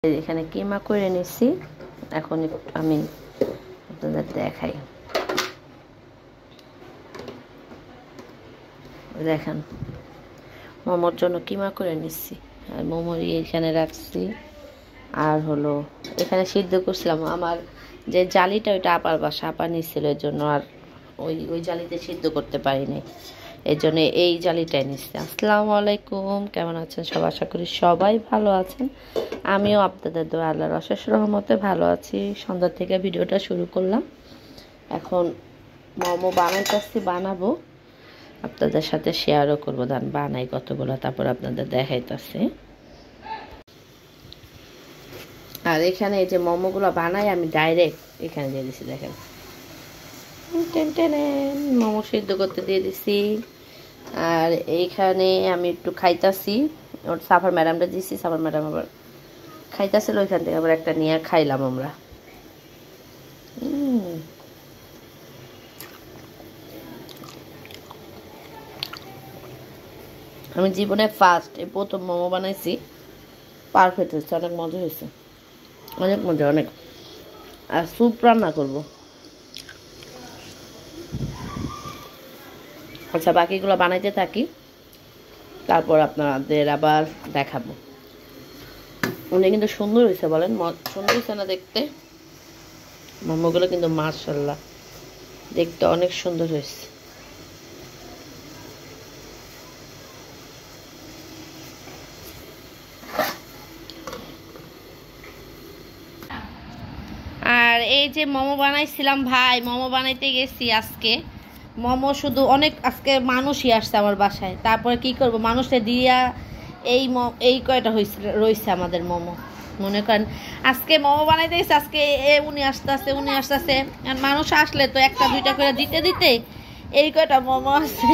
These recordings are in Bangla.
এখানে কিমা করে নিচ্ছি। এখন আমি আপনাদের দেখাই। দেখেন মোমোর জন্য কিমা করে নিচ্ছি, আর মোমো এখানে রাখছি। আর হলো এখানে সিদ্ধ করছিলাম, আমার যে জালিটা ওইটা আপার বাসা আপা নিচ্ছিল, এর জন্য আর ওই জালিতে সিদ্ধ করতে পারিনি, এই জন্য এই জালিটাই নিচ্ছি। আসসালামু আলাইকুম, কেমন আছেন সব? আশা করি সবাই ভালো আছেন। আমিও আপনাদের দোয়া আল্লাহর অশেষ রহমতে ভালো আছি। সন্ধ্যা থেকে ভিডিওটা শুরু করলাম। এখন মোমো বানাবো, আপনাদের সাথে শেয়ারও করবো। ধান বানাই কতগুলো, তারপর আপনাদের দেখাইতেছি। আর এখানে এই যে মোমোগুলো বানাই আমি ডাইরেক্ট এখানে দিয়ে দিছি। দেখেন মোমো সিদ্ধ করতে দিয়ে দিছি। আর এইখানে আমি একটু খাইতাছি, ওর সাফার ম্যাডামটা দিছি। সাফার ম্যাডাম আবার খাইতাছিল, ওইখান থেকে আবার একটা নিয়ে খাইলাম আমরা। আমি জীবনে ফার্স্ট এই প্রথম মোমো বানাইছি, পারফেক্ট হয়েছে, অনেক মজা হয়েছে, অনেক মজা, অনেক। আর স্যুপ রান্না করব। আচ্ছা, বাকিগুলো বানাইতে থাকি, তারপর আপনাদের আবার দেখাবো। উনি কিন্তু সুন্দর হয়েছে, বলেন সুন্দর হয়েছে না দেখতে? মোমোগুলো কিন্তু মাশাআল্লাহ দেখতে অনেক সুন্দর হয়েছে। আর এই যে মোমো বানাইছিলাম ভাই, মোমো বানাইতে গেছি আজকে। মোমো শুধু অনেক, আজকে মানুষই আসছে আমার বাসায়। তারপরে কি করব, মানুষে দিয়া এই কয়টা রয়েছে আমাদের মোমো। মনে করেন আজকে মোমো বানাইতে গেছি, আজকে উনি আসতেছে। মানুষ আসলে তো একটা দুইটা করে দিতে দিতে এই কয়টা মোমো আছে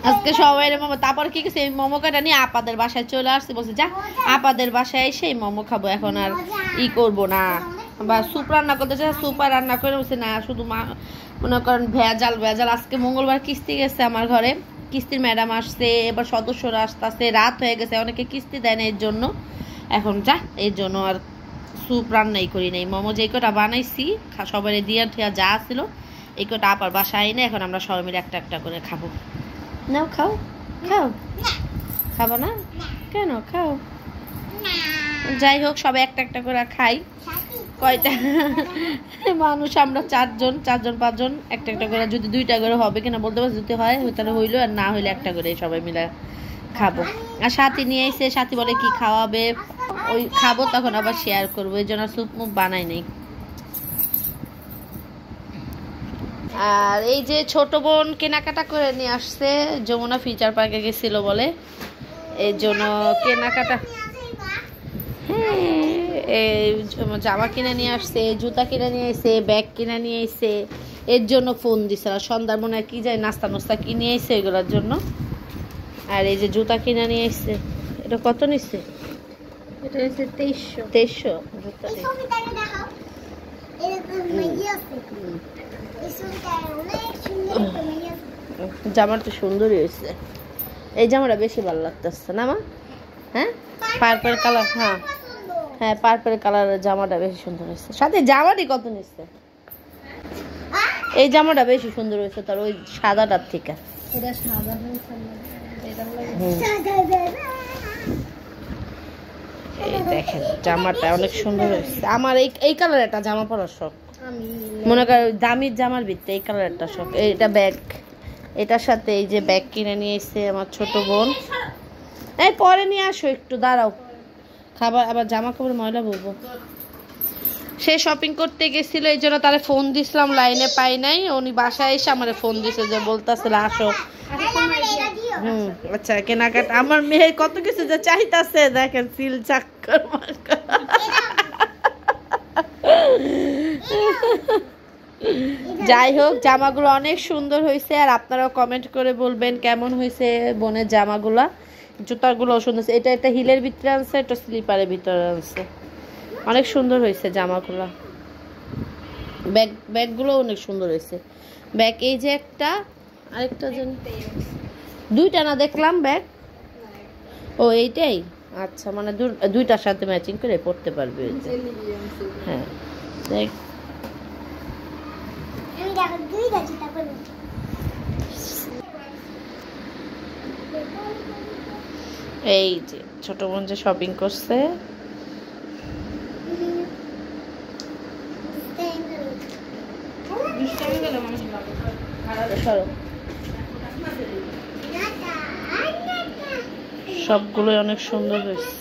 আজকে সবাই মোমো। তারপর কি করছে, এই মোমো কয়টা নিয়ে আপাদের বাসায় চলে আসছে, বলছে যা আপাদের বাসায় এসে মোমো খাবো, এখন আর করব না। বা স্যুপ রান্না করতে চাই, স্যুপ আর রান্না করে বলছে না, শুধু মনে করেন ভেজাল। আজকে মঙ্গলবার কিস্তি গেছে আমার ঘরে, কিস্তির ম্যাডাম আসছে, এবার সদস্যরা আসতেছে, রাত হয়ে গেছে, অনেকে কিস্তি দেয় না, এর জন্য এখন এর জন্য আর স্যুপ রান্নাই করি নাই। মোমো যে কটা বানাইছি সবাই দিয়ে যা ছিল এই কটা আপার বাসায় এনে এখন আমরা সবাই মিলে একটা একটা করে খাবো। নাও খাও, খাবো না কেন? খাও। যাই হোক, সবাই একটা একটা করে খাই। কয়টা মানুষ আমরা, চারজন পাঁচজন, একটা একটা করে, যদি দুইটা করে হবে কিনা বলতে পারছি, যদি হয় তাহলে হইলো, আর না হইলে একটা করে সবাই মিলে খাবো। আর সাথী নিয়ে এসে, সাথী বলে কি খাওয়াবে, ওই খাবো, তখন আবার শেয়ার করবো, এই জন্য স্যুপ মুপ বানাই নেই। আর এই যে ছোট বোন কেনাকাটা করে নিয়ে আসছে, যমুনা ফিচার পার্কে গেছিল বলে, এই জন্য কেনাকাটা, হ্যাঁ জামা কিনে নিয়ে আসছে, জুতা কিনে নিয়ে এসে, ব্যাগ কিনে নিয়ে এসে, এর জন্য ফোন দিছে। সন্ধ্যার মনে হয় কি যায় নাস্তা কিনে এসে এগুলোর জন্য। আর এই যে জুতা কিনে নিয়ে এসছে, এটা কত নিচ্ছে? এটা হচ্ছে 2300 জুতা। জামাটা সুন্দরই হয়েছে, এই জামাটা বেশি ভালো লাগতেছে না মা? হ্যাঁ, পার্পল কালার, হ্যাঁ পার্পল কালারের জামাটা বেশি সুন্দর হয়েছে। সাথে জামাটি কত নিচ্ছে? এই জামাটা বেশি সুন্দর হয়েছে তার ওই সাদাটার থেকে। এই দেখেন জামাটা অনেক সুন্দর হয়েছে। আমার এই কালার একটা জামা পরার শখ, মনে কর দামির জামার ভিতরে এই কালার একটা শখ। এটা ব্যাগ, এটার সাথে এই যে ব্যাগ কিনে নিয়ে এসছে আমার ছোট বোন। এই পরে নিয়ে আসো, একটু দাঁড়াও, খাবার আবার জামা কাপড় ময়লা বলবো। সে শপিং করতে গেছিল, এই জন্য তারা ফোন দিছিলাম, লাইনে পাই নাই। উনি বাসায় এসে আমার ফোন দিছে, যে বলতেছিল আসো। আচ্ছা, কেনাকাটা আমার মেয়ে কত কিছু যে চাইতাছে, দেখেন সিল চাক্কর। যাই হোক, জামাগুলো অনেক সুন্দর হয়েছে, আর আপনারাও কমেন্ট করে বলবেন কেমন হয়েছে বোনের জামাগুলা। জুতাগুলো সুন্দর, এটা হিলের ভিতরে আনছে, এটা স্লিপারের ভিতরে আনছে, অনেক সুন্দর হয়েছে জামাগুলো। ব্যাগগুলো অনেক সুন্দর হয়েছে। ব্যাগ এই যে একটা, আরেকটা দুইটা না দেখলাম ব্যাগ, ও এইটাই। আচ্ছা মানে দুইটার সাথে ম্যাচিং করে পড়তে পারবে। হ্যাঁ দেখ এই যে ছোট বোন যে শপিং করছে। সবগুলোই অনেক সুন্দর হয়েছে।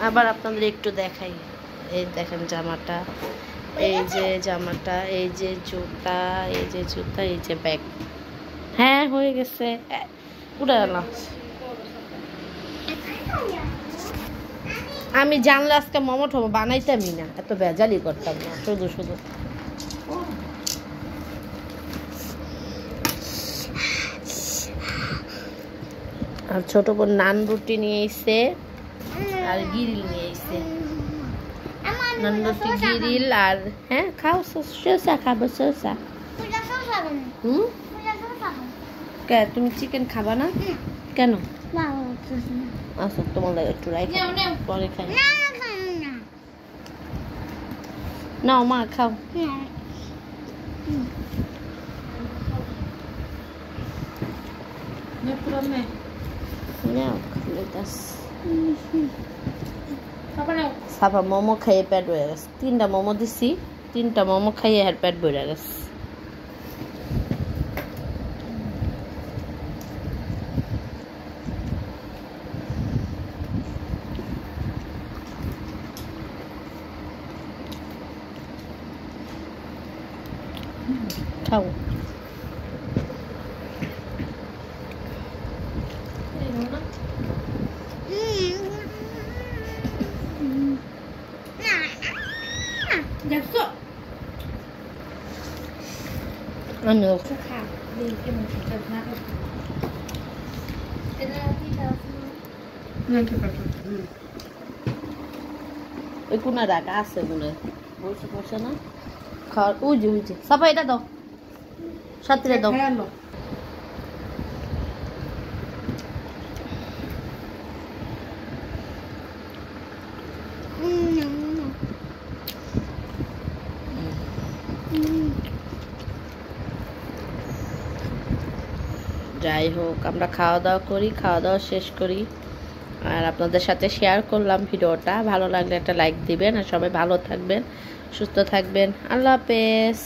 আবার আপনাদের একটু দেখাই, এই দেখেন জামাটা, এই যে জামাটা, এই যে জুতা, এই যে জুতা, এই যে ব্যাগ। হ্যাঁ হয়ে গেছে, উড়ে গেলাম। আমি জানলে আজকে মোমো ঠোমো বানাইতামই না, এত বেজালি করতাম না, শুধু শুধু। আর ছোট বোন নান রুটি নিয়ে এসে আর গিরিল নিয়ে এসে, নান রুটি গিরিল আর হ্যাঁ খাও শসা খাবো শসা। কে তুমি চিকেন খাবা না কেন? আচ্ছা তোমার লাগে একটু রাখি পরে খাই। নাও মা খাও। সাফা মোমো খাইয়ে পেট ভরে গেছে, 3টা মোমো দিছি, 3টা মোমো খাইয়ে আর পেট ভরে গেছে। খাও আমিও ওই কোনা রাখা আছে মনে বলছে বলছে না খাওয়ার। ওই যে সবাই এটা দাও, সাথে দাও। যাই হোক আমরা খাওয়া দাওয়া করি, খাওয়া দাওয়া শেষ করি, আর আপনাদের সাথে শেয়ার করলাম ভিডিওটা। ভালো লাগলে একটা লাইক দিবেন, আর সবাই ভালো থাকবেন, সুস্থ থাকবেন। আল্লাহ হাফেজ।